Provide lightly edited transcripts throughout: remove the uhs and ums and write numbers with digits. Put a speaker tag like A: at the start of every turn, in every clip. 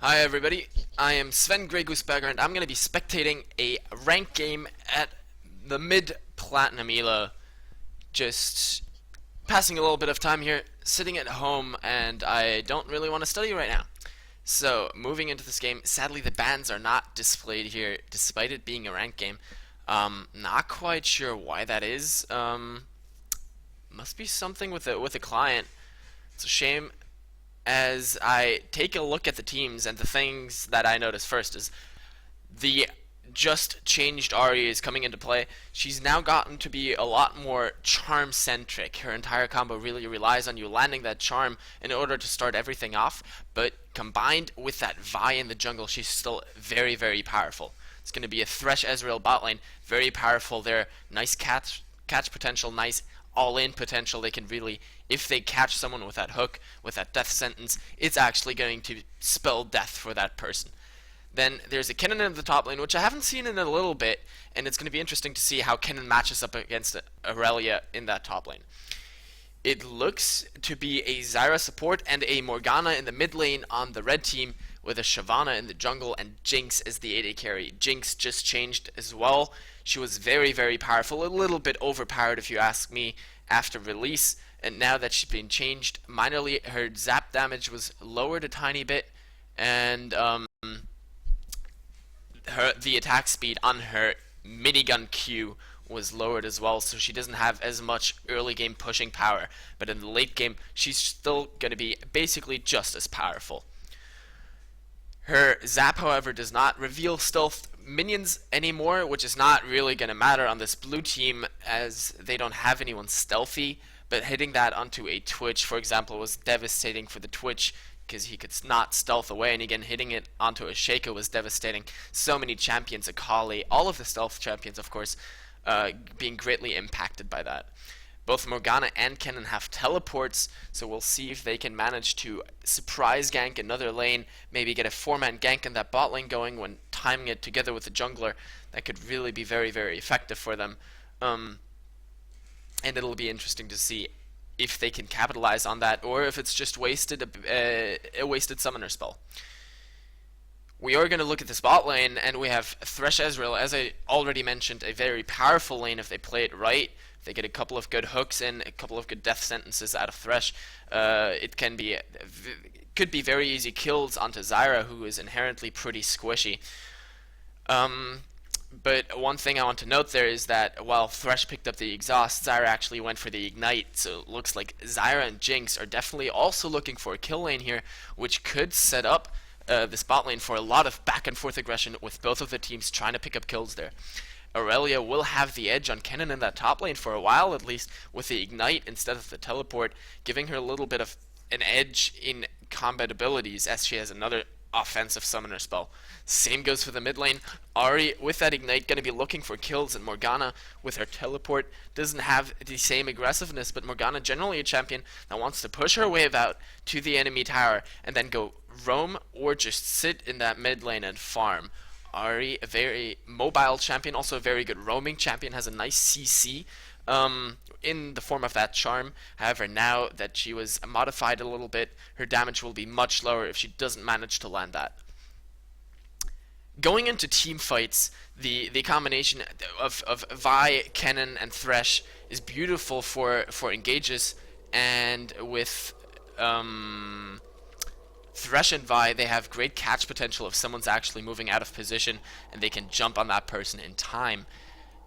A: Hi everybody, I am Sven GreyGo0se and I'm going to be spectating a ranked game at the mid-platinum elo. Just passing a little bit of time here, sitting at home, and I don't really want to study right now. So, moving into this game, sadly the bans are not displayed here, despite it being a ranked game. Not quite sure why that is. Must be something with the client. It's a shame. As I take a look at the teams, and the things that I notice first is the just changed Ari is coming into play. She's now gotten to be a lot more charm centric. Her entire combo really relies on you landing that charm in order to start everything off, but combined with that Vi in the jungle, she's still very, very powerful. It's going to be a Thresh Ezreal bot lane, very powerful there, nice catch potential, nice all-in potential. They can really, if they catch someone with that hook, with that death sentence, it's actually going to spell death for that person. Then there's a Kennen in the top lane, which I haven't seen in a little bit, and it's going to be interesting to see how Kennen matches up against Aurelia in that top lane. It looks to be a Zyra support and a Morgana in the mid lane on the red team, with a Shyvana in the jungle and Jinx as the AD carry. Jinx just changed as well. She was very, very powerful, a little bit overpowered if you ask me after release, and now that she's been changed minorly, her zap damage was lowered a tiny bit, and the attack speed on her minigun Q was lowered as well, so she doesn't have as much early game pushing power, but in the late game she's still going to be basically just as powerful. Her zap, however, does not reveal stealth minions anymore, which is not really going to matter on this blue team as they don't have anyone stealthy, but hitting that onto a Twitch, for example, was devastating for the Twitch because he could not stealth away, and again, hitting it onto a Shaco was devastating. So many champions, Akali, all of the stealth champions, of course, being greatly impacted by that. Both Morgana and Kennen have teleports, so we'll see if they can manage to surprise gank another lane, maybe get a 4-man gank in that bot lane going when timing it together with the jungler. That could really be very, very effective for them. And it'll be interesting to see if they can capitalize on that, or if it's just a wasted summoner spell. We are going to look at this bot lane, and we have Thresh Ezreal, as I already mentioned, a very powerful lane if they play it right. If they get a couple of good hooks in, a couple of good death sentences out of Thresh, it could be very easy kills onto Zyra, who is inherently pretty squishy. But one thing I want to note there is that while Thresh picked up the exhaust, Zyra actually went for the ignite, so it looks like Zyra and Jinx are definitely also looking for a kill lane here, which could set up this bot lane for a lot of back and forth aggression with both of the teams trying to pick up kills there. Aurelia will have the edge on Kennen in that top lane for a while at least, with the ignite instead of the teleport, giving her a little bit of an edge in combat abilities as she has another offensive summoner spell. Same goes for the mid lane. Ari with that ignite going to be looking for kills, and Morgana with her teleport doesn't have the same aggressiveness, but Morgana generally a champion that wants to push her wave out to the enemy tower and then go roam or just sit in that mid lane and farm. Ari, a very mobile champion, also a very good roaming champion, has a nice CC in the form of that charm. However, now that she was modified a little bit, her damage will be much lower if she doesn't manage to land that. Going into team fights, the combination of Vi, Kennen, and Thresh is beautiful for engages, and with Thresh and Vi, they have great catch potential if someone's actually moving out of position and they can jump on that person in time.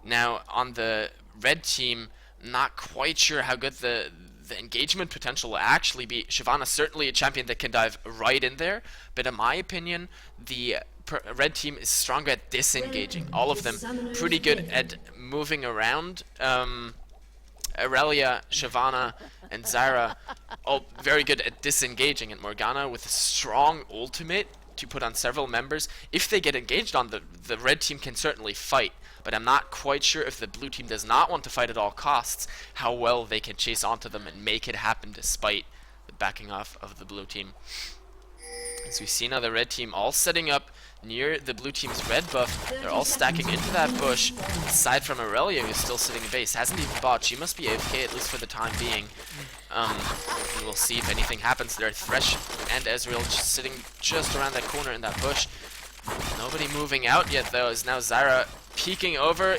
A: Now, on the red team, not quite sure how good the engagement potential will actually be. Shyvana's certainly a champion that can dive right in there, but in my opinion, the red team is stronger at disengaging. All of them pretty good at moving around. Aurelia, Shyvana, and Zyra all very good at disengaging, and Morgana with a strong ultimate to put on several members. If they get engaged on, the red team can certainly fight, but I'm not quite sure if the blue team does not want to fight at all costs, how well they can chase onto them and make it happen despite the backing off of the blue team. As we see now, the red team all setting up near the blue team's red buff. They're all stacking into that bush, aside from Aurelia, who's still sitting in base. Hasn't even bought. She must be AFK, at least for the time being. and we'll see if anything happens there. Thresh and Ezreal just sitting just around that corner in that bush. Nobody moving out yet, though, as now Zyra peeking over.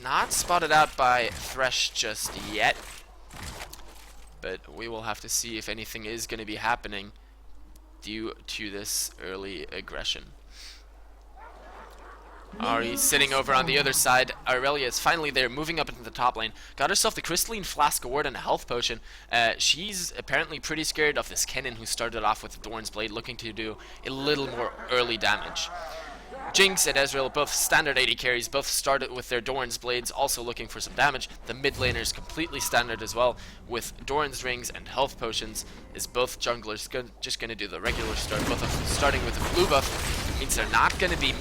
A: Not spotted out by Thresh just yet. But we will have to see if anything is going to be happening due to this early aggression. Ahri sitting over on the other side. Aurelia is finally there, moving up into the top lane. Got herself the Crystalline Flask Award and a health potion. She's apparently pretty scared of this Kennen, who started off with Thorn's Blade, looking to do a little more early damage. Jinx and Ezreal, both standard AD carries, both started with their Doran's Blades, also looking for some damage. The mid laners completely standard as well, with Doran's Rings and health potions, is both junglers just going to do the regular start. Both of them starting with a blue buff means they're not going to be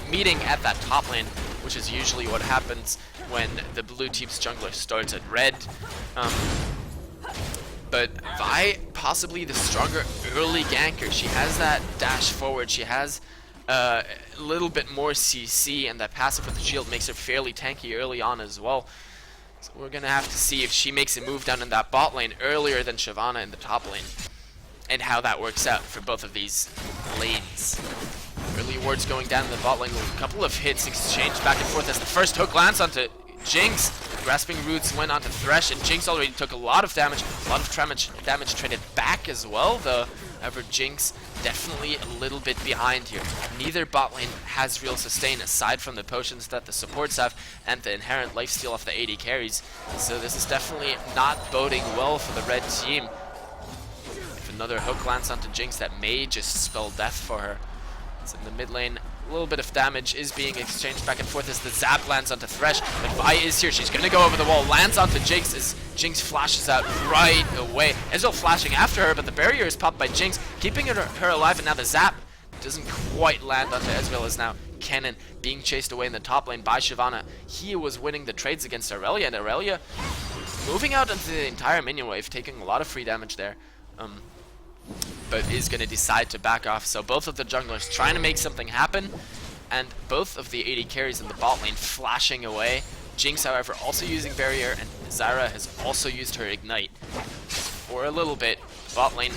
A: meeting at that top lane, which is usually what happens when the blue team's jungler starts at red. But Vi, possibly the stronger early ganker. She has that dash forward, she has a little bit more CC, and that passive with the shield makes her fairly tanky early on as well. So we're gonna have to see if she makes a move down in that bot lane earlier than Shyvana in the top lane, and how that works out for both of these lanes. Early wards going down in the bot lane with a couple of hits exchanged back and forth as the first hook lands onto Jinx. Grasping Roots went onto Thresh, and Jinx already took a lot of damage. A lot of damage traded back as well, though. However, Jinx definitely a little bit behind here. Neither bot lane has real sustain aside from the potions that the supports have and the inherent lifesteal of the AD carries. So this is definitely not boding well for the red team. If another hook lands onto Jinx, that may just spell death for her. It's in the mid lane. A little bit of damage is being exchanged back and forth as the zap lands onto Thresh, but Vi is here. She's gonna go over the wall, lands onto Jinx as Jinx flashes out right away. Ezreal flashing after her, but the barrier is popped by Jinx, keeping her alive, and now the zap doesn't quite land onto Ezreal, as now Kennen being chased away in the top lane by Shyvana. He was winning the trades against Aurelia, and Aurelia moving out into the entire minion wave, taking a lot of free damage there. But is going to decide to back off. So both of the junglers trying to make something happen, and both of the AD carries in the bot lane flashing away. Jinx, however, also using barrier, and Zyra has also used her ignite. For a little bit, bot lane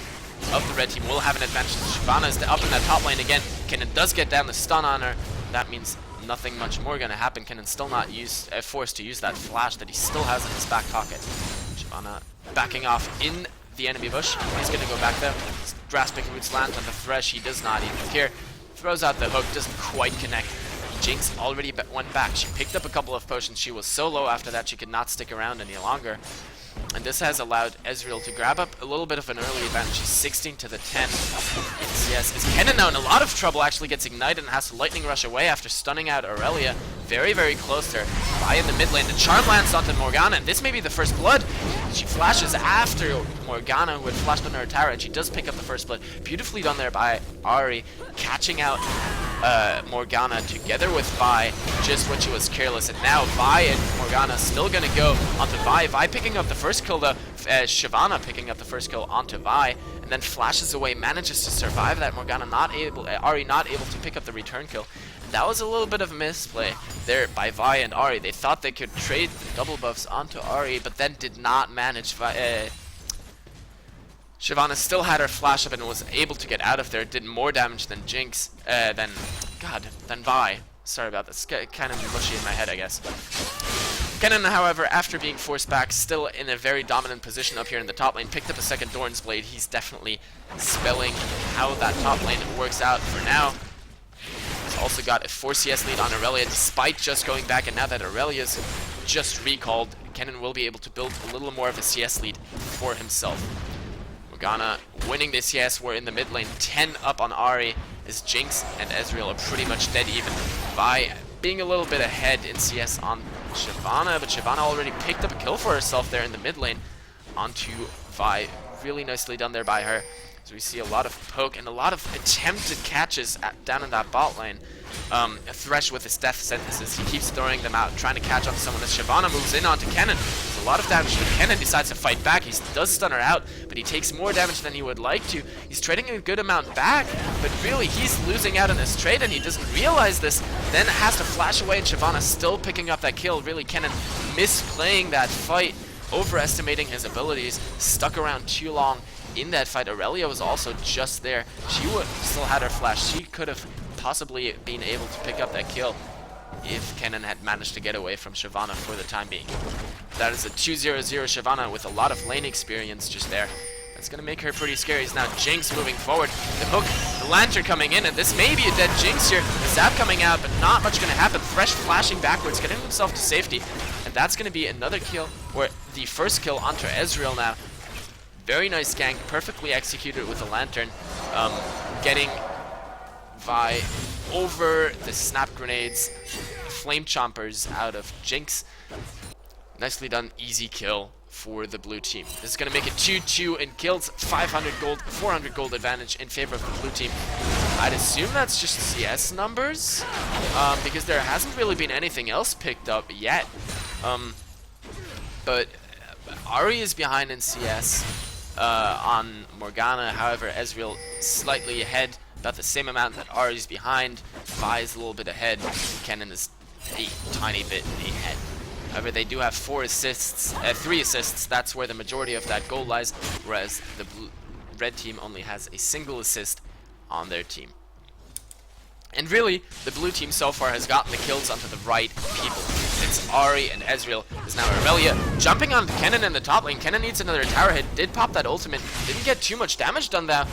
A: of the red team will have an advantage. Shyvana is up in that top lane again. Kennen does get down the stun on her. That means nothing much more going to happen. Kennen still not forced to use that flash that he still has in his back pocket. Shyvana backing off in the enemy bush. He's going to go back there. Grasping Roots lands on the Thresh. He does not even care. Throws out the hook. Doesn't quite connect. Jinx already went back. She picked up a couple of potions. She was so low after that she could not stick around any longer. And this has allowed Ezreal to grab up a little bit of an early advantage. She's 16 to the 10. Yes, as Kennen now in a lot of trouble, actually gets ignited and has to lightning rush away after stunning out Aurelia. Very, very close to her. Vi in the mid lane. The charm lands onto Morgana, and this may be the first blood. She flashes after Morgana, who had flashed on her tower, and she does pick up the first blood. Beautifully done there by Ahri, catching out Morgana together with Vi just when she was careless. And now Vi and Morgana still gonna go onto Vi. Vi picking up the first kill, though. Shyvana picking up the first kill onto Vi, and then flashes away, manages to survive that. Morgana not able, Ahri not able to pick up the return kill. And that was a little bit of a misplay there by Vi and Ahri. They thought they could trade the double buffs onto Ahri, but then did not manage. Shyvana still had her flash up and was able to get out of there. Did more damage than Jinx, than Vi. Sorry about this. Kind of mushy in my head, I guess. Kennen, however, after being forced back, still in a very dominant position up here in the top lane, picked up a second Doran's Blade. He's definitely spelling how that top lane works out for now. He's also got a 4 CS lead on Aurelia, despite just going back, and now that Aurelia's just recalled, Kennen will be able to build a little more of a CS lead for himself. Morgana winning the CS war in the mid lane, 10 up on Ahri, as Jinx and Ezreal are pretty much dead even. Vi being a little bit ahead in CS on Shyvana, but Shyvana already picked up a kill for herself there in the mid lane onto Vi. Really nicely done there by her. So we see a lot of poke and a lot of attempted catches down in that bot lane. Thresh with his death sentences, he keeps throwing them out, trying to catch on someone as Shyvana moves in onto Kennen. There's a lot of damage, but Kennen decides to fight back. He does stun her out, but he takes more damage than he would like to. He's trading a good amount back, but really he's losing out on this trade, and he doesn't realize this. Then has to flash away, and Shyvana still picking up that kill. Really, Kennen misplaying that fight, overestimating his abilities, stuck around too long in that fight. Aurelia was also just there. She would still had her flash. She could have possibly been able to pick up that kill if Kennen had managed to get away from Shyvana for the time being. That is a 2-0-0 Shyvana with a lot of lane experience just there. That's going to make her pretty scary. It's now Jinx moving forward. The hook, the lantern coming in, and this may be a dead Jinx here. The zap coming out, but not much going to happen. Thresh flashing backwards, getting himself to safety. And that's going to be another kill, or the first kill onto Ezreal now. Very nice gank, perfectly executed with the lantern. Getting Vi over the snap grenades, flame chompers out of Jinx. Nicely done, easy kill for the blue team. This is going to make it 2-2 in kills, 500 gold, 400 gold advantage in favor of the blue team. I'd assume that's just CS numbers, because there hasn't really been anything else picked up yet. But Ahri is behind in CS on Morgana, however Ezreal slightly ahead, about the same amount that Ahri is behind. Vi is a little bit ahead, Kennen is a tiny bit ahead. However, they do have 3 assists. That's where the majority of that goal lies, whereas the red team only has a single assist on their team. And really, the blue team so far has gotten the kills onto the right people. It's Ahri and Ezreal. There's now Aurelia jumping on Kennen in the top lane. Kennen needs another tower hit. Did pop that ultimate. Didn't get too much damage done though.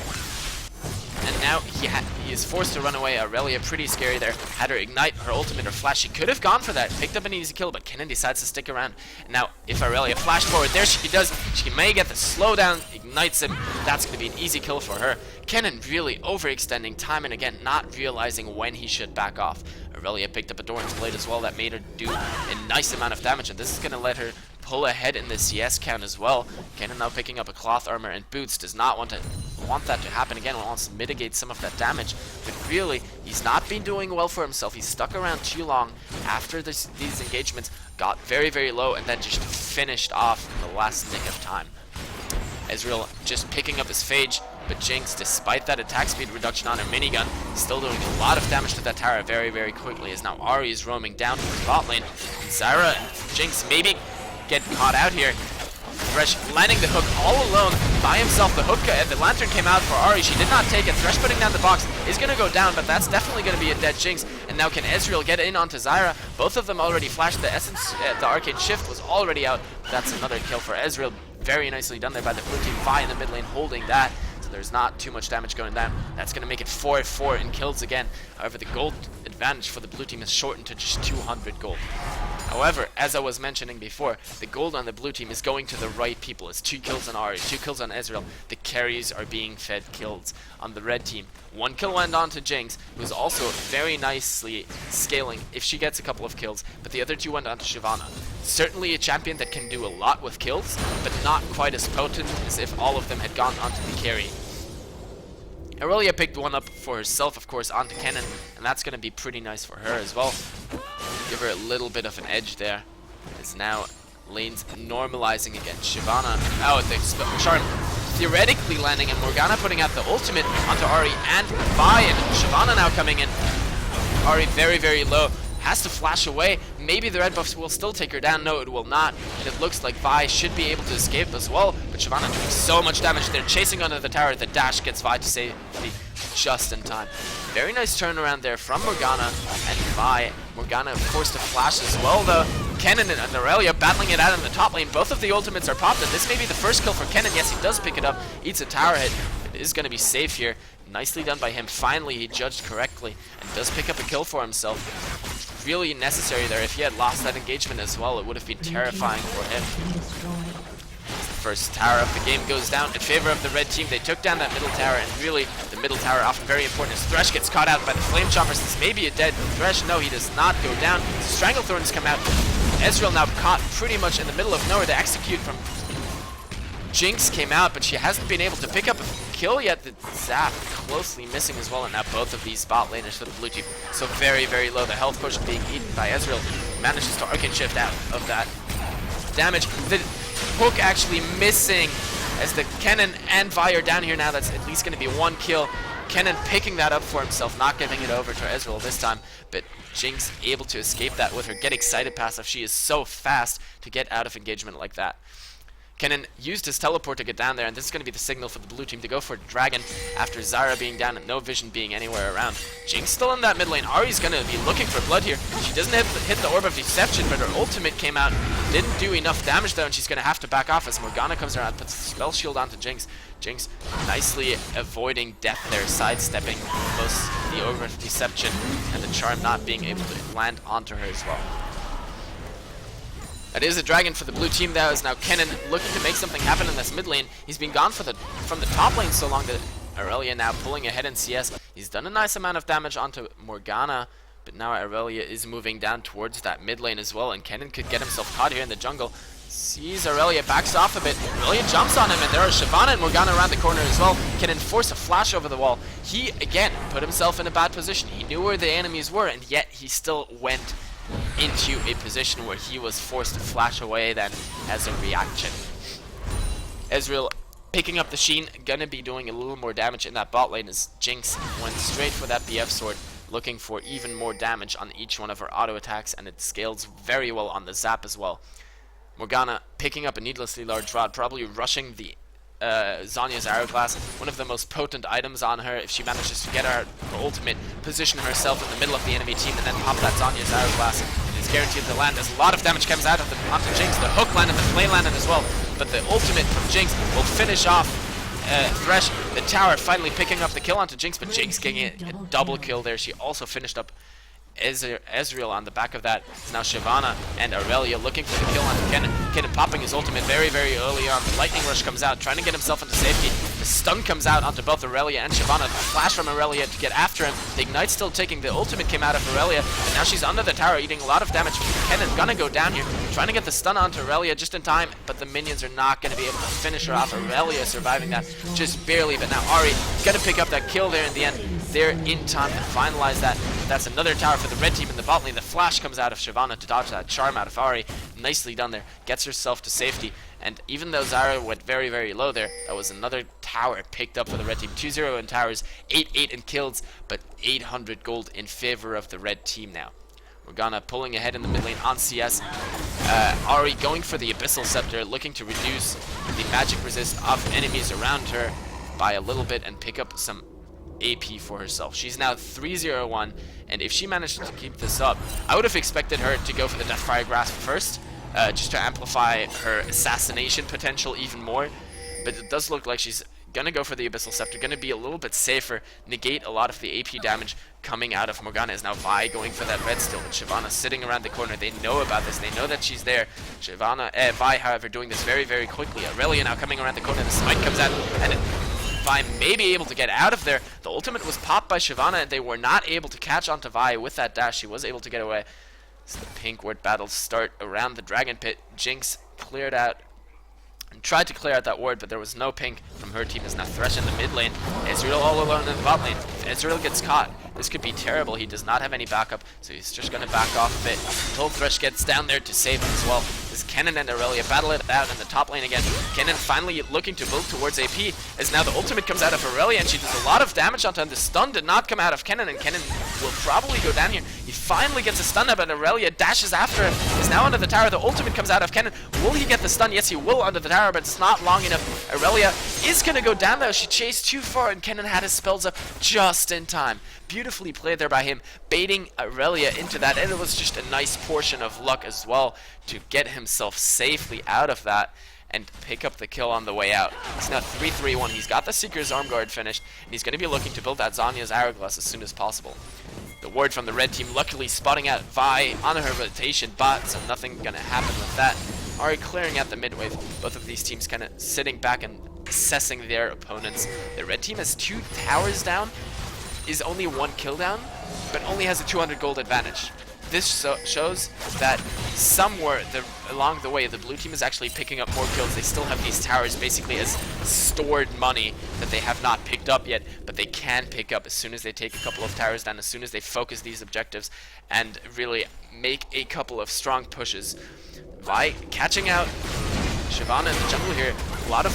A: And now he is forced to run away. Aurelia, pretty scary there. Had her ignite, her ultimate, her flash. She could have gone for that. Picked up an easy kill, but Kennen decides to stick around. And now, if Aurelia flashed forward, there she does. She may get the slowdown, ignites him. That's going to be an easy kill for her. Kennen really overextending time and again, not realizing when he should back off. Aurelia picked up a Doran's Blade as well. That made her do a nice amount of damage, and this is going to let her pull ahead in the CS count as well. Kennen now picking up a cloth armor and boots. Does not want that to happen again. Wants to mitigate some of that damage, but really he's not been doing well for himself. He's stuck around too long after these engagements, got very, very low, and then just finished off in the last nick of time. Ezreal just picking up his Phage, but Jinx, despite that attack speed reduction on her minigun, still doing a lot of damage to that tower very, very quickly, as now Ahri is roaming down to the bot lane, and Zyra and Jinx maybe get caught out here. Thresh landing the hook all alone by himself. The hook, the lantern came out for Ahri. She did not take it. Thresh putting down the box is going to go down, but that's definitely going to be a dead Jinx. And now can Ezreal get in onto Zyra? Both of them already flashed. The essence, the arcade shift was already out. That's another kill for Ezreal. Very nicely done there by the blue team. Vi in the mid lane holding that. So there's not too much damage going down. That's going to make it 4-4 in kills again. However, the gold advantage for the blue team is shortened to just 200 gold. However, as I was mentioning before, the gold on the blue team is going to the right people. It's 2 kills on Ahri, 2 kills on Ezreal. The carries are being fed kills on the red team. 1 kill went on to Jinx, who's also very nicely scaling if she gets a couple of kills, but the other 2 went on to Shyvana. Certainly a champion that can do a lot with kills, but not quite as potent as if all of them had gone onto the carry. Aurelia picked one up for herself, of course, onto Kennen, and that's going to be pretty nice for her as well. Give her a little bit of an edge there. As now lanes normalizing against Shyvana. Oh, the charm theoretically landing, and Morgana putting out the ultimate onto Ahri and Vi, and Shyvana now coming in. Ahri very, very low. Has to flash away. Maybe the red buffs will still take her down. No, it will not. And it looks like Vi should be able to escape as well. But Shyvana doing so much damage. They're chasing under the tower. The dash gets Vi to safety just in time. Very nice turnaround there from Morgana and Vi. Morgana, of course, to flash as well, though. Kennen and Aurelia battling it out in the top lane. Both of the ultimates are popped, and this may be the first kill for Kennen. Yes, he does pick it up. Eats a tower hit. It is going to be safe here. Nicely done by him. Finally, he judged correctly and does pick up a kill for himself. Really necessary there. If he had lost that engagement as well, it would have been terrifying for him. The first tower of the game goes down in favor of the red team. They took down that middle tower, and really, the middle tower often very important as Thresh gets caught out by the flame chompers. This may be a dead Thresh. No, he does not go down. Stranglethorns come out. Ezreal now caught pretty much in the middle of nowhere. The execute from Jinx came out, but she hasn't been able to pick up a kill yet. The zap closely missing as well, and now both of these bot laners for the blue team. So very, very low. The health potion being eaten by Ezreal manages to arcane shift out of that damage. The hook actually missing as the Kennen and Vi are down here now. That's at least going to be 1 kill. Kennen picking that up for himself, not giving it over to Ezreal this time, but Jinx able to escape that with her Get Excited passive. She is so fast to get out of engagement like that. Kennen used his teleport to get down there, and this is going to be the signal for the blue team to go for Dragon after Zyra being down and no vision being anywhere around. Jinx still in that mid lane. Ahri's going to be looking for blood here. She doesn't hit the Orb of Deception, but her ultimate came out. Didn't do enough damage though, and she's going to have to back off as Morgana comes around, puts the spell shield onto Jinx. Jinx nicely avoiding death there, sidestepping both the Orb of Deception and the charm not being able to land onto her as well. That is a Dragon for the blue team. That is now Kennen looking to make something happen in this mid lane. He's been gone from the top lane so long that Aurelia now pulling ahead in CS. He's done a nice amount of damage onto Morgana, but now Aurelia is moving down towards that mid lane as well, and Kennen could get himself caught here in the jungle. Sees Aurelia, backs off a bit. Aurelia jumps on him, and there are Shyvana and Morgana around the corner as well. Kennen force a flash over the wall. He, again, put himself in a bad position. He knew where the enemies were, and yet he still went into a position where he was forced to flash away then as a reaction. Ezreal picking up the Sheen, gonna be doing a little more damage in that bot lane as Jinx went straight for that BF sword, looking for even more damage on each one of her auto attacks, and it scales very well on the zap as well. Morgana picking up a needlessly large rod, probably rushing the Zhonya's Hourglass, one of the most potent items on her. If she manages to get her ultimate, position herself in the middle of the enemy team, and then pop that Zhonya's Hourglass, it is guaranteed to land. As a lot of damage comes out of onto Jinx. The hook landed, the flame landed as well, but the ultimate from Jinx will finish off Thresh. The tower finally picking up the kill onto Jinx, but Jinx getting a double kill there. She also finished up Ezreal on the back of that. It's now Shyvana and Aurelia looking for the kill onto Kennen. Kennen popping his ultimate very, very early on. The lightning rush comes out, trying to get himself into safety. The stun comes out onto both Aurelia and Shyvana. The flash from Aurelia to get after him. The ignite still taking. The ultimate came out of Aurelia, and now she's under the tower, eating a lot of damage. Kennen gonna go down here, trying to get the stun onto Aurelia just in time, but the minions are not gonna be able to finish her off. Aurelia surviving that just barely, but now Ahri gonna pick up that kill there in the end. They're in time to finalize that. That's another tower for the red team in the bot lane. The flash comes out of Shyvana to dodge that charm out of Ahri. Nicely done there. Gets herself to safety. And even though Zyra went very, very low there, that was another tower picked up for the red team. 2-0 in towers, 8-8 in kills, but 800 gold in favor of the red team now. Morgana pulling ahead in the mid lane on CS. Ahri going for the Abyssal Scepter, looking to reduce the magic resist of enemies around her by a little bit and pick up some AP for herself. She's now 3-0-1, and if she manages to keep this up, I would have expected her to go for the Deathfire Grasp first, just to amplify her assassination potential even more, but it does look like she's gonna go for the Abyssal Scepter, gonna be a little bit safer, negate a lot of the AP damage coming out of Morgana. Is now Vi going for that red still, but Shyvana sitting around the corner. They know about this, they know that she's there. Vi, however, doing this very, very quickly. Aurelia now coming around the corner, the smite comes out, and Vi may be able to get out of there. The ultimate was popped by Shyvana, and they were not able to catch onto Vi with that dash. She was able to get away. So the pink ward battles start around the Dragon Pit. Jinx cleared out and tried to clear out that ward, but there was no pink from her team. Is now Thresh in the mid lane. Ezreal all alone in the bot lane. If Ezreal gets caught, this could be terrible. He does not have any backup, so he's just going to back off a bit until Thresh gets down there to save him as well. As Kennen and Aurelia battle it out in the top lane again. Kennen finally looking to build towards AP, as now the ultimate comes out of Aurelia, and she does a lot of damage onto him. The stun did not come out of Kennen, and Kennen will probably go down here. He finally gets a stun up, and Aurelia dashes after him. Is now under the tower. The ultimate comes out of Kennen. Will he get the stun? Yes, he will under the tower, but it's not long enough. Aurelia is going to go down though. She chased too far, and Kennen had his spells up just in time. Beautifully played there by him, baiting Aurelia into that, and it was just a nice portion of luck as well to get himself safely out of that and pick up the kill on the way out. It's now 3-3-1. He's got the Seeker's Arm Guard finished, and he's going to be looking to build that Zhonya's Hourglass as soon as possible. The ward from the red team luckily spotting out Vi on her rotation bot, so nothing going to happen with that. Ahri clearing out the mid wave. Both of these teams kind of sitting back and assessing their opponents. The red team has 2 towers down, is only 1 kill down, but only has a 200 gold advantage. This shows that somewhere along the way, the blue team is actually picking up more kills. They still have these towers basically as stored money that they have not picked up yet, but they can pick up as soon as they take a couple of towers down, as soon as they focus these objectives and really make a couple of strong pushes. Vi catching out Shyvana in the jungle here. A lot of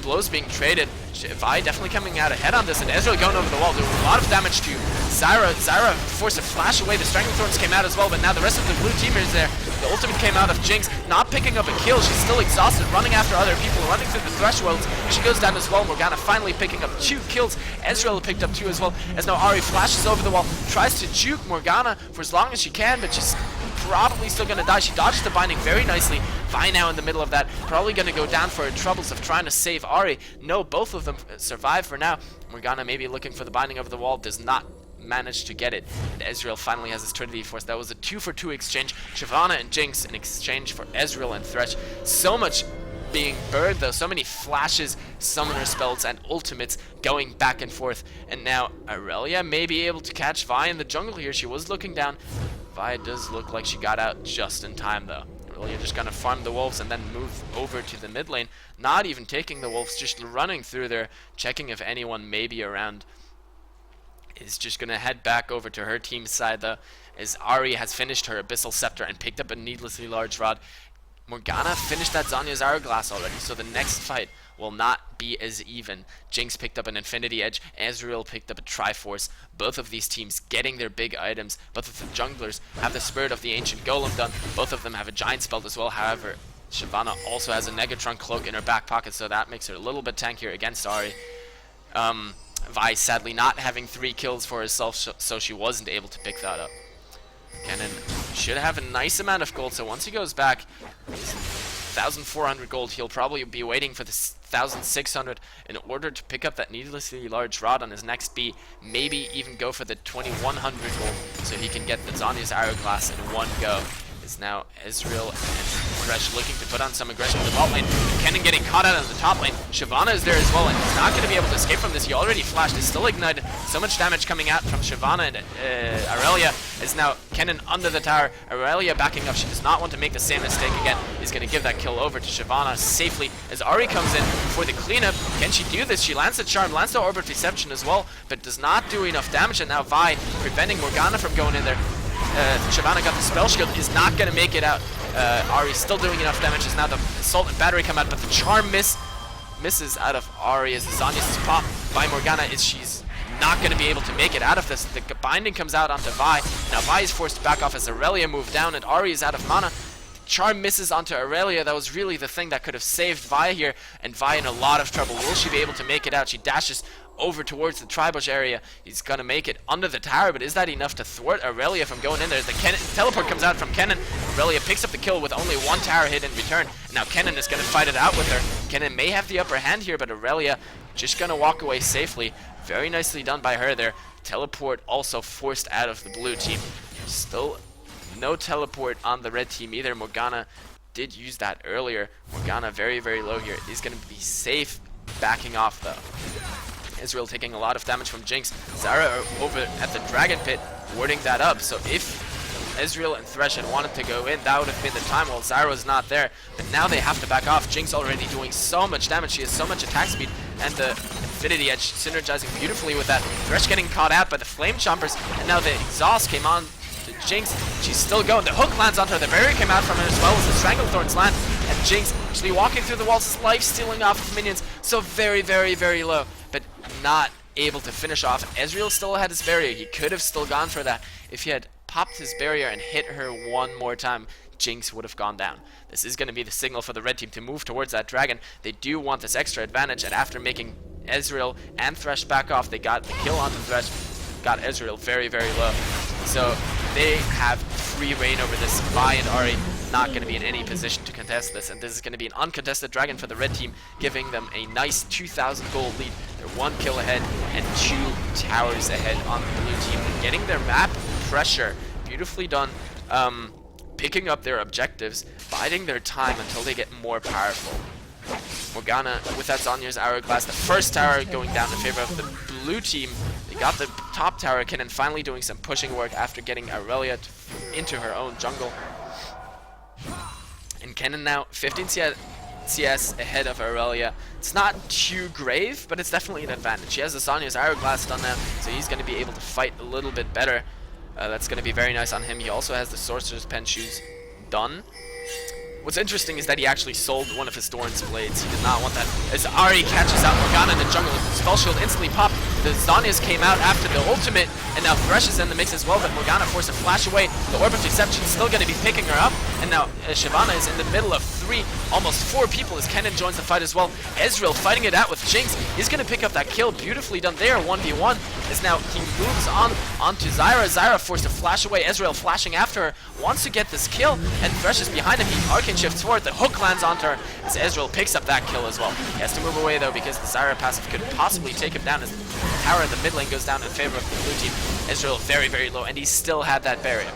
A: blows being traded. Vi definitely coming out ahead on this, and Ezreal going over the wall, doing a lot of damage to Zyra. Zyra forced to flash away. The Strangling Thorns came out as well, but now the rest of the blue teamers there. The ultimate came out of Jinx, not picking up a kill. She's still exhausted, running after other people, running through the thresholds. She goes down as well. Morgana finally picking up 2 kills. Ezreal picked up 2 as well, as now Ahri flashes over the wall, tries to juke Morgana for as long as she can, but she's probably still gonna die. She dodges the binding very nicely. Vi now in the middle of that, probably gonna go down for her troubles of trying to save Ahri. No, both of them survive for now. Morgana maybe looking for the binding over the wall, does not manage to get it. And Ezreal finally has his Trinity Force. That was a 2-for-2 exchange. Shyvana and Jinx in exchange for Ezreal and Thresh. So much being burned though, so many flashes, summoner spells, and ultimates going back and forth. And now Aurelia may be able to catch Vi in the jungle here. She was looking down. Vi does look like she got out just in time though. Aurelia just gonna farm the wolves and then move over to the mid lane. Not even taking the wolves, just running through there, checking if anyone may be around. Is just gonna head back over to her team's side though, as Ahri has finished her Abyssal Scepter and picked up a needlessly large rod. Morgana finished that Zanya's Hourglass already, so the next fight will not be as even. Jinx picked up an Infinity Edge, Ezreal picked up a Triforce. Both of these teams getting their big items. Both of the junglers have the Spirit of the Ancient Golem done. Both of them have a Giant Spell as well. However, Shyvana also has a Negatron Cloak in her back pocket, so that makes her a little bit tankier against Ahri. Vi sadly not having 3 kills for herself, so she wasn't able to pick that up. Kennen should have a nice amount of gold, so once he goes back, 1,400 gold, he'll probably be waiting for the 1,600 in order to pick up that needlessly large rod on his next B. Maybe even go for the 2,100 gold, so he can get the Zanya's Hourglass in one go. Is now Ezreal and Thresh looking to put on some aggression in the bot lane. Kennen getting caught out in the top lane. Shyvana is there as well, and he's not going to be able to escape from this. He already flashed, is still ignited. So much damage coming out from Shyvana, and Aurelia is now Kennen under the tower. Aurelia backing up. She does not want to make the same mistake again. He's going to give that kill over to Shyvana safely as Ahri comes in for the cleanup. Can she do this? She lands the charm, lands the Orb of Deception as well, but does not do enough damage, and now Vi preventing Morgana from going in there. Shyvana got the spell shield, is not going to make it out. Ahri still doing enough damage as now the Assault and Battery come out, but the charm misses out of Ahri as the Zanya's pop by Morgana. She's not going to be able to make it out of this. The binding comes out onto Vi. Now Vi is forced to back off as Aurelia moved down, and Ahri is out of mana. Charm misses onto Aurelia. That was really the thing that could have saved Vi here, and Vi in a lot of trouble. Will she be able to make it out? She dashes over towards the Tribush area. He's gonna make it under the tower, but is that enough to thwart Aurelia from going in there? As the teleport comes out from Kennen, Aurelia picks up the kill with only 1 tower hit in return. Now Kennen is gonna fight it out with her. Kennen may have the upper hand here, but Aurelia just gonna walk away safely. Very nicely done by her there. Teleport also forced out of the blue team. Still no teleport on the red team either. Morgana did use that earlier. Morgana very, very low here. Is gonna be safe backing off though. Ezreal taking a lot of damage from Jinx. Zyra over at the Dragon Pit, warding that up. So if Ezreal and Thresh had wanted to go in, that would have been the time. Well, Zyra's not there, but now they have to back off. Jinx already doing so much damage. She has so much attack speed, and the Infinity Edge synergizing beautifully with that. Thresh getting caught out by the Flame Chompers, and now the Exhaust came on to Jinx. She's still going. The hook lands onto her. The barrier came out from her as well as the Stranglethorns land, and Jinx actually walking through the walls, life stealing off of minions. So very, very, very low, but not able to finish off. Ezreal still had his barrier. He could have still gone for that. If he had popped his barrier and hit her one more time, Jinx would have gone down. This is going to be the signal for the red team to move towards that dragon. They do want this extra advantage, and after making Ezreal and Thresh back off, they got the kill onto Thresh, got Ezreal very, very low. So they have free reign over this. Vi and Ahri not going to be in any position to contest this, and this is going to be an uncontested dragon for the red team, giving them a nice 2,000 gold lead. They're 1 kill ahead and 2 towers ahead on the blue team, and getting their map pressure beautifully done, picking up their objectives, biding their time until they get more powerful. Morgana with that Zanya's Hourglass, the first tower going down in favor of the blue team. They got the top tower. Kennen finally doing some pushing work after getting Aurelia into her own jungle. And Kennen now 15 CS ahead of Aurelia. It's not too grave, but it's definitely an advantage. He has the Zanya's Hourglass done now, so he's going to be able to fight a little bit better. That's going to be very nice on him. He also has the Sorcerer's Pen shoes done. What's interesting is that he actually sold one of his Doran's blades. He did not want that. As Ari catches out Morgana in the jungle, Spell Shield instantly popped. The Zhonya's came out after the ultimate, and now Thresh is in the mix as well, but Morgana forced to flash away. The Orb of Deception is still going to be picking her up, and now Shyvana is in the middle of almost four people as Kennen joins the fight as well. Ezreal fighting it out with Jinx. He's going to pick up that kill. Beautifully done there, 1v1. As now he moves onto Zyra. Zyra forced to flash away. Ezreal flashing after her, wants to get this kill, and Thresh is behind him. He arcane shifts forward. The hook lands onto her as Ezreal picks up that kill as well. He has to move away though because the Zyra passive could possibly take him down as the tower in the mid lane goes down in favor of the blue team. Ezreal very, very low, and he still had that barrier.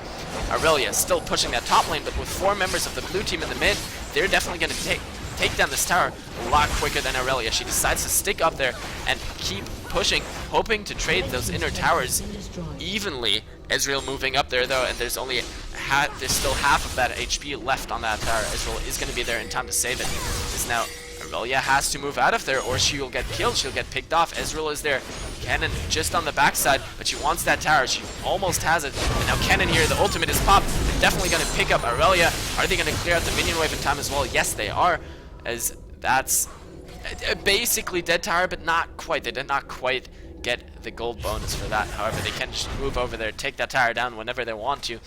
A: Aurelia still pushing that top lane, but with 4 members of the blue team in the mid, they're definitely going to take down this tower a lot quicker than Aurelia. She decides to stick up there and keep pushing, hoping to trade those inner towers evenly. Ezreal moving up there though, and there's still half of that HP left on that tower. Ezreal is going to be there in time to save it. Because now Aurelia has to move out of there or she will get killed, she'll get picked off. Ezreal is there. Kennen just on the backside, but she wants that tower. She almost has it. And now Kennen here, the ultimate is popped. They're definitely going to pick up Aurelia. Are they going to clear out the minion wave in time as well? Yes, they are. As that's basically dead tower, but not quite. They did not quite get the gold bonus for that. However, they can just move over there, take that tower down whenever they want to.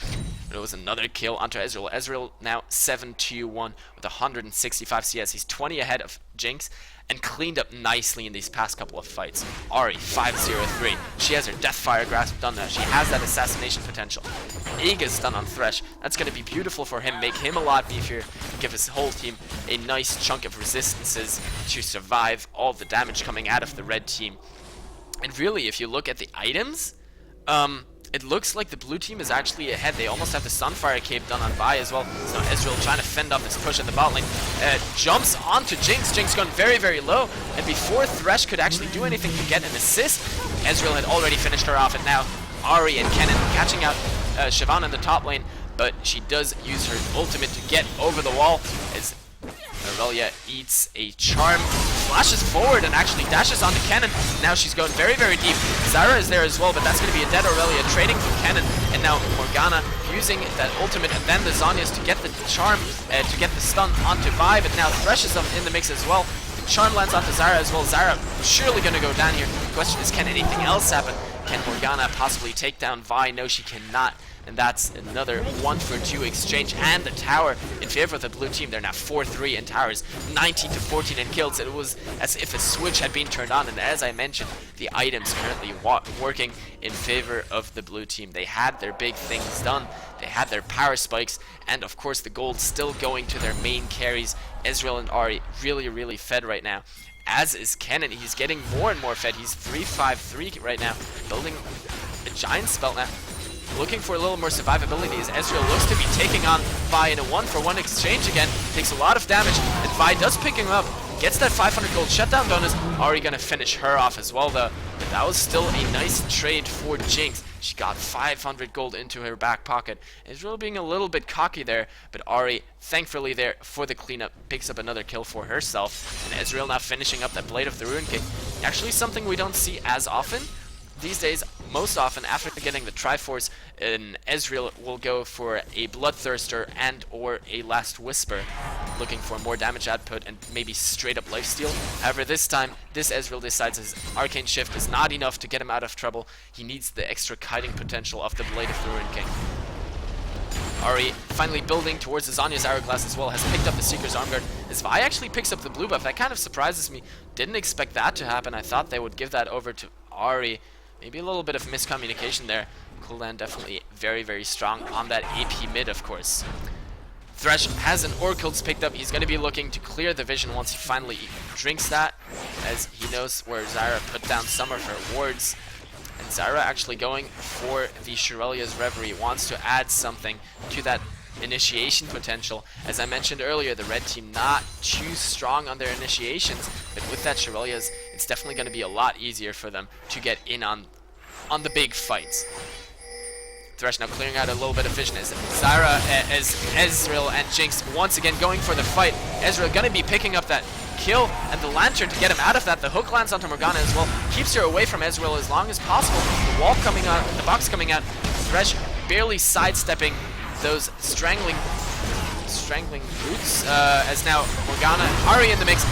A: But it was another kill onto Ezreal. Ezreal now 7-2-1 with 165 CS. He's 20 ahead of Jinx and cleaned up nicely in these past couple of fights. Ari 5-0-3. She has her Deathfire Grasp done now. She has that assassination potential. Aega's done on Thresh. That's going to be beautiful for him, make him a lot beefier, give his whole team a nice chunk of resistances to survive all the damage coming out of the red team. And really, if you look at the items, it looks like the blue team is actually ahead. They almost have the Sunfire Cape done on Vi as well. So Ezreal trying to fend off this push in the bot lane. Jumps onto Jinx. Jinx gone very, very low. And before Thresh could actually do anything to get an assist, Ezreal had already finished her off. And now Ari and Kennen catching out Shyvana in the top lane. But she does use her ultimate to get over the wall as Aurelia eats a charm, flashes forward and actually dashes onto Kennen. Now she's going very, very deep. Zyra is there as well, but that's going to be a dead Aurelia trading from Kennen. And now Morgana using that ultimate and then the Zhonya's to get the charm, to get the stun onto Vi. But now Thresh is in the mix as well. The charm lands onto Zyra as well. Zyra surely going to go down here. The question is, can anything else happen? Can Morgana possibly take down Vi? No, she cannot. And that's another 1-for-2 exchange, and the tower in favor of the blue team. They're now 4-3 in towers, 19-14 in kills. It was as if a switch had been turned on, and as I mentioned, the items currently working in favor of the blue team. They had their big things done, they had their power spikes, and of course the gold still going to their main carries. Ezreal and Ari really, really fed right now. As is Kennen, he's getting more and more fed. He's 3-5-3 right now, building a giant spell now. Looking for a little more survivability as Ezreal looks to be taking on Vi in a 1-for-1 exchange again. Takes a lot of damage, and Vi does pick him up. Gets that 500 gold shutdown bonus. Ari gonna finish her off as well though. But that was still a nice trade for Jinx. She got 500 gold into her back pocket. Ezreal being a little bit cocky there, but Ari, thankfully there for the cleanup, picks up another kill for herself. And Ezreal now finishing up that Blade of the Ruin King. Actually something we don't see as often these days. Most often, after getting the Triforce, Ezreal will go for a Bloodthirster and or a Last Whisper, looking for more damage output and maybe straight up lifesteal. However, this time, this Ezreal decides his Arcane Shift is not enough to get him out of trouble. He needs the extra kiting potential of the Blade of the Ruin King. Ari finally building towards the Zhonya's Hourglass as well, has picked up the Seeker's Armguard. As Vi actually picks up the blue buff, that kind of surprises me. Didn't expect that to happen. I thought they would give that over to Ari. Maybe a little bit of miscommunication there. Cooldown definitely very, very strong on that AP mid, of course. Thresh has an Oracle's picked up. He's going to be looking to clear the vision once he finally drinks that, as he knows where Zyra put down some of her wards. And Zyra actually going for the Shirelia's Reverie, wants to add something to that initiation potential. As I mentioned earlier, the red team not too strong on their initiations, but with that Shirelia's, it's definitely going to be a lot easier for them to get in on the big fights. Thresh now clearing out a little bit of vision as Zyra, as Ezreal and Jinx once again going for the fight. Ezreal going to be picking up that kill and the Lantern to get him out of that. The hook lands onto Morgana as well, keeps her away from Ezreal as long as possible. The wall coming out, the box coming out. Thresh barely sidestepping those strangling strangling boots, as now Morgana and Ari in the mix.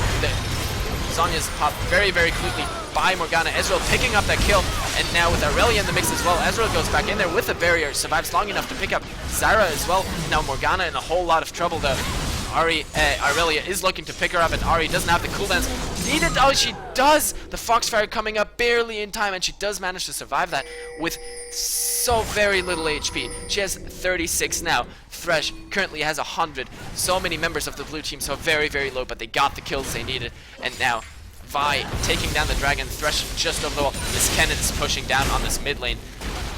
A: Zhonya's popped very, very cleanly by Morgana. Ezreal picking up that kill, and now with Aurelia in the mix as well. Ezreal goes back in there with the barrier, survives long enough to pick up Zyra as well. Now Morgana in a whole lot of trouble though. Aurelia is looking to pick her up, and Ari doesn't have the cooldowns needed. Oh, she does! The Foxfire coming up barely in time, and she does manage to survive that with so very little HP. She has 36 now. Thresh currently has 100. So many members of the blue team, so very, very low, but they got the kills they needed. And now Vi taking down the dragon. Thresh just over the wall. This Kennen is pushing down on this mid lane.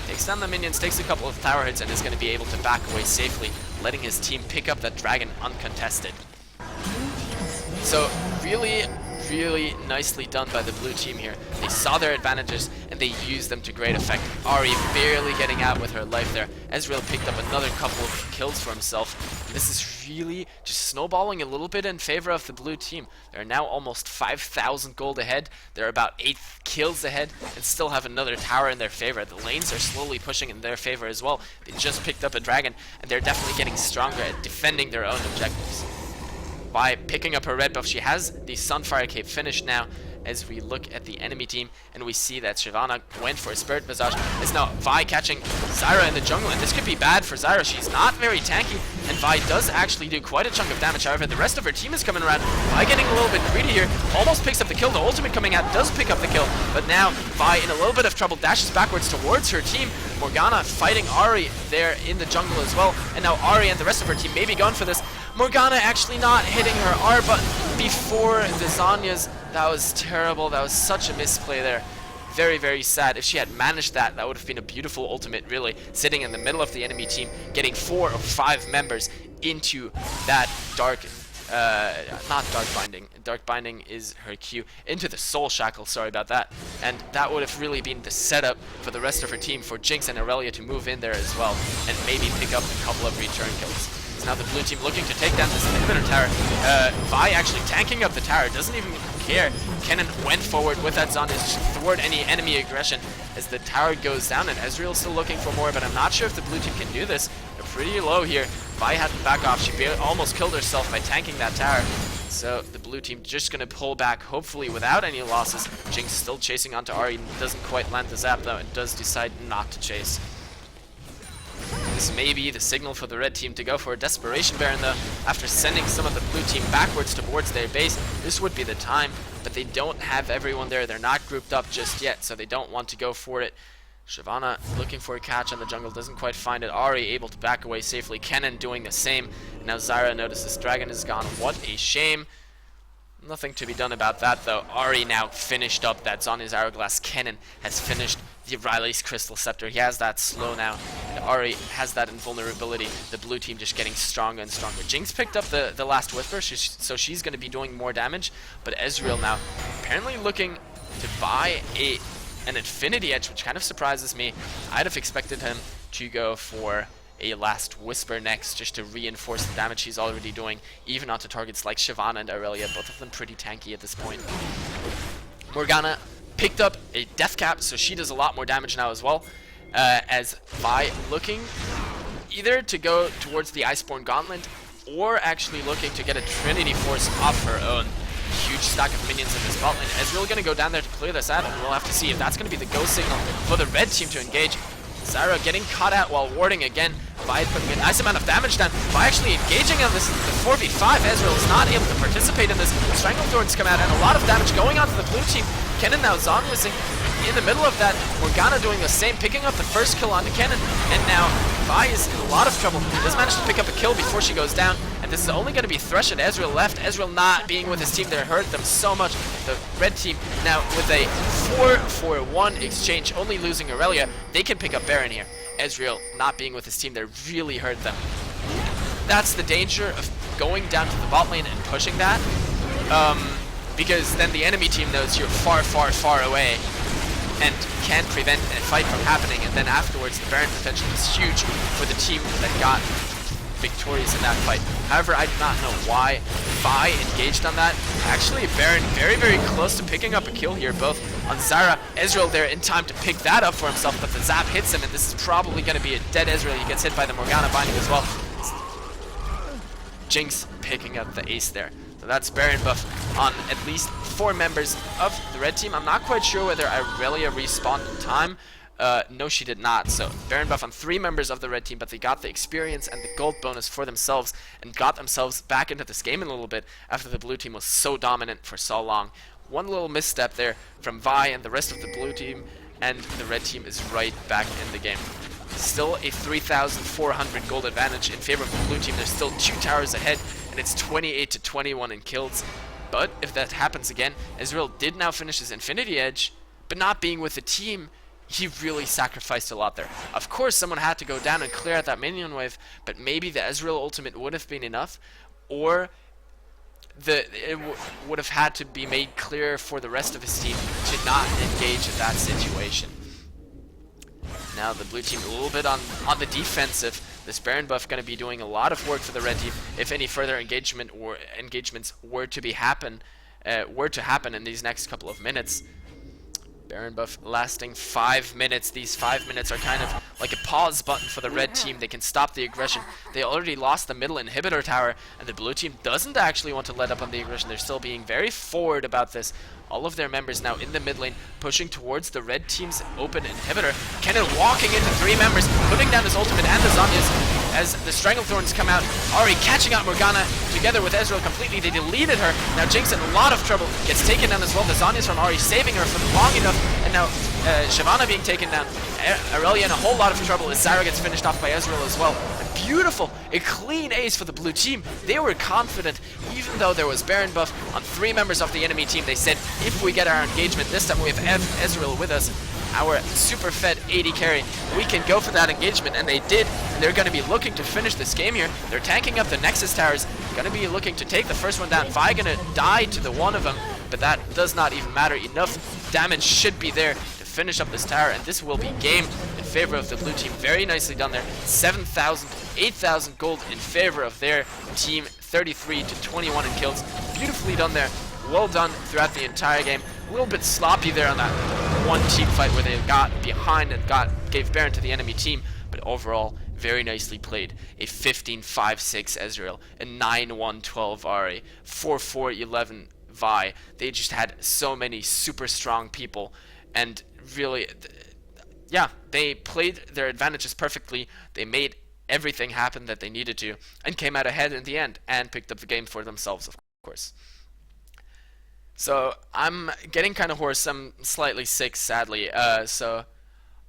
A: Takes down the minions, takes a couple of tower hits, and is going to be able to back away safely, letting his team pick up that dragon uncontested. So really, really nicely done by the blue team here. They saw their advantages and they used them to great effect. Ari barely getting out with her life there. Ezreal picked up another couple of kills for himself. This is really just snowballing a little bit in favor of the blue team. They're now almost 5,000 gold ahead. They're about 8 kills ahead and still have another tower in their favor. The lanes are slowly pushing in their favor as well. They just picked up a dragon and they're definitely getting stronger at defending their own objectives. By picking up her red buff, she has the Sunfire Cape finished now. As we look at the enemy team and we see that Shyvana went for a Spirit Visage. It's now Vi catching Zyra in the jungle, and this could be bad for Zyra. She's not very tanky, and Vi does actually do quite a chunk of damage. However, the rest of her team is coming around. Vi getting a little bit greedy here, almost picks up the kill. The ultimate coming out does pick up the kill, but now Vi in a little bit of trouble, dashes backwards towards her team. Morgana fighting Ari there in the jungle as well, and now Ari and the rest of her team may be going for this. Morgana actually not hitting her R button before the Zhonya's. That was terrible. That was such a misplay there. Very, very sad. If she had managed that, that would have been a beautiful ultimate, really. Sitting in the middle of the enemy team, getting 4 or 5 members into that dark... not Dark Binding. Dark Binding is her Q. Into the Soul Shackle, sorry about that. And that would have really been the setup for the rest of her team, for Jinx and Aurelia to move in there as well, and maybe pick up a couple of return kills. So now the blue team looking to take down this inhibitor tower. Vi actually tanking up the tower, doesn't even care. Kennen went forward with that Zon to thwart any enemy aggression as the tower goes down, and Ezreal's still looking for more, but I'm not sure if the blue team can do this. They're pretty low here. Vi had to back off. She almost killed herself by tanking that tower. So the blue team just going to pull back, hopefully without any losses. Jinx still chasing onto Ari, doesn't quite land the zap though, and does decide not to chase. This may be the signal for the red team to go for a Desperation Baron though. After sending some of the blue team backwards towards their base, this would be the time, but they don't have everyone there. They're not grouped up just yet, so they don't want to go for it. Shyvana looking for a catch on the jungle, doesn't quite find it. Ari able to back away safely. Kennen doing the same. And now Zyra notices dragon is gone. What a shame. Nothing to be done about that though. Ari now finished up that Zhonya's Hourglass. Kennen has finished the Riley's Crystal Scepter. He has that slow now. And Ari has that invulnerability. The blue team just getting stronger and stronger. Jinx picked up the last Whisper, so she's going to be doing more damage. But Ezreal now apparently looking to buy an Infinity Edge, which kind of surprises me. I'd have expected him to go for a last Whisper next, just to reinforce the damage he's already doing, even onto targets like Shyvana and Aurelia, both of them pretty tanky at this point. Morgana picked up a Death Cap, so she does a lot more damage now as well, as Vi looking either to go towards the Iceborne Gauntlet, or actually looking to get a Trinity Force off her own. Huge stack of minions in this bot lane. Ezreal going to go down there to clear this out, and we'll have to see if that's going to be the go signal for the red team to engage. Zyra getting caught out while warding again. Vi putting a nice amount of damage down. Vi actually engaging on this the 4v5. Ezreal is not able to participate in this. Stranglethorns come out and a lot of damage going onto the blue team. Kennen now Zonlessing in the middle of that. Morgana doing the same, picking up the first kill onto Kennen. And now Vi is in a lot of trouble. Does manage to pick up a kill before she goes down. And this is only going to be Thresh and Ezreal left. Ezreal not being with his team there hurt them so much. The red team now with a 4-for-1 exchange, only losing Aurelia. They can pick up Baron here. Ezreal not being with his team there really hurt them. That's the danger of going down to the bot lane and pushing that. Because then the enemy team knows you're far, far, far away and can prevent a fight from happening. And then afterwards, the Baron potential is huge for the team that got victorious in that fight. However, I do not know why Vi engaged on that. Actually, Baron very, very close to picking up a kill here, both on Zyra. Ezreal there in time to pick that up for himself, but the zap hits him, and this is probably going to be a dead Ezreal. He gets hit by the Morgana binding as well. Jinx picking up the ace there. So that's Baron buff on at least 4 members of the red team. I'm not quite sure whether Irelia respawned in time. No, she did not. So Baron buff on 3 members of the red team, but they got the experience and the gold bonus for themselves and got themselves back into this game a little bit after the blue team was so dominant for so long. One little misstep there from Vi and the rest of the blue team, and the red team is right back in the game. Still a 3,400 gold advantage in favor of the blue team. There's still 2 towers ahead, and it's 28 to 21 in kills. But if that happens again, Ezreal did now finish his Infinity Edge, but not being with the team, he really sacrificed a lot there. Of course, someone had to go down and clear out that minion wave, but maybe the Ezreal ultimate would have been enough, or it would have had to be made clear for the rest of his team to not engage in that situation. Now the blue team a little bit on the defensive. This Baron buff going to be doing a lot of work for the red team if any further engagements were to happen in these next couple of minutes. Baron buff lasting 5 minutes. These 5 minutes are kind of like a pause button for the red team. They can stop the aggression. They already lost the middle inhibitor tower, and the blue team doesn't actually want to let up on the aggression. They're still being very forward about this. All of their members now in the mid lane, pushing towards the red team's open inhibitor. Kennen walking into 3 members, putting down his ultimate and the Zhonya's as the Stranglethorns come out. Ahri catching out Morgana together with Ezreal completely. They deleted her. Now Jinx in a lot of trouble, gets taken down as well. The Zhonya's from Ahri saving her for long enough, and now Shyvana being taken down. Irelia in a whole lot of trouble as Zyra gets finished off by Ezreal as well. Beautiful, a clean ace for the blue team. They were confident, even though there was Baron buff on 3 members of the enemy team. They said, if we get our engagement this time, we have Ezreal with us, our super fed AD carry, we can go for that engagement, and they did. And they're going to be looking to finish this game here. They're tanking up the Nexus towers, going to be looking to take the first one down. Vi going to die to the one of them, but that does not even matter. Enough damage should be there to finish up this tower, and this will be game in favor of the blue team. Very nicely done there. 7,000, 8,000 gold in favor of their team. 33 to 21 in kills. Beautifully done there. Well done throughout the entire game. A little bit sloppy there on that one team fight where they got behind and gave Baron to the enemy team, but overall very nicely played. A 15-5-6 Ezreal, a 9-1-12 Ahri, 4-4-11 Vi. They just had so many super strong people, and really, yeah, they played their advantages perfectly. They made everything happen that they needed to, and came out ahead in the end, and picked up the game for themselves, of course. So I'm getting kind of hoarse. I'm slightly sick, sadly. So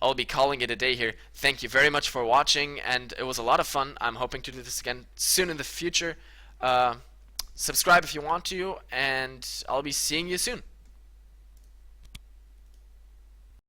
A: I'll be calling it a day here. Thank you very much for watching, and it was a lot of fun. I'm hoping to do this again soon in the future. Subscribe if you want to, and I'll be seeing you soon.